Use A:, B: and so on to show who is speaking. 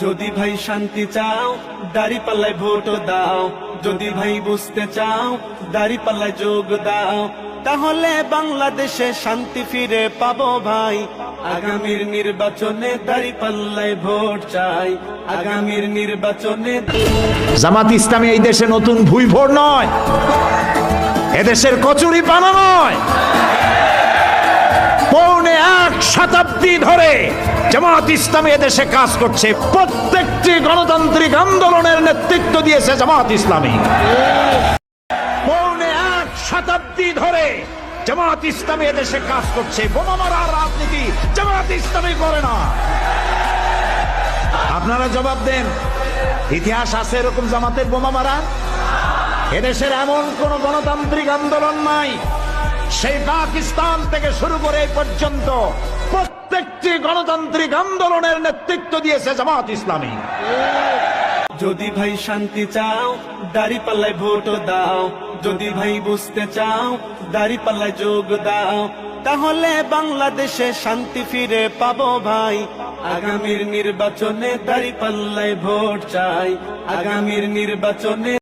A: যদি ভাই শান্তি চাও দাঁড়িপাল্লায় ভোট দাও, যদি ভাই বুঝতে চাও দাঁড়িপাল্লায় যোগ দাও, তাহলে বাংলাদেশে শান্তি ফিরে পাবো ভাই। আগামীর নির্বাচনে দাঁড়িপাল্লায় ভোট চাই, আগামীর নির্বাচনে।
B: জামাত ইসলামী এই দেশে নতুন ভুই ভোর নয়, এদেশের কচুরি পানা নয়। পৌনে 1 শতাব্দী ধরে জামাত ইসলামী এদেশে কাজ করছে। প্রত্যেকটি গণতান্ত্রিক আন্দোলনের নেতৃত্ব দিয়েছে জামাত ইসলামী। পৌনে 1 শতাব্দী ধরে জামাত ইসলামী এদেশে কাজ করছে। বোমা মারার রাজনীতি জামাত ইসলামী করে না। আপনারা জবাব দেন, ইতিহাস আছে এরকম জামাতের বোমা মারা? এদেশের এমন কোন গণতান্ত্রিক আন্দোলন নাই, সেই পাকিস্তান থেকে শুরু করে এই পর্যন্ত প্রত্যেকটি গণতান্ত্রিক আন্দোলনের নেতৃত্ব দিয়েছে জামাত ইসলামী।
A: যদি ভাই শান্তি চাও দাঁড়িপাল্লায় ভোট দাও, যদি ভাই বুঝতে চাও দাঁড়িপাল্লায় যোগ দাও, তাহলে বাংলাদেশে শান্তি ফিরে পাবো ভাই। আগামীর নির্বাচনে দাঁড়িপাল্লায় ভোট চাই, আগামীর নির্বাচনে।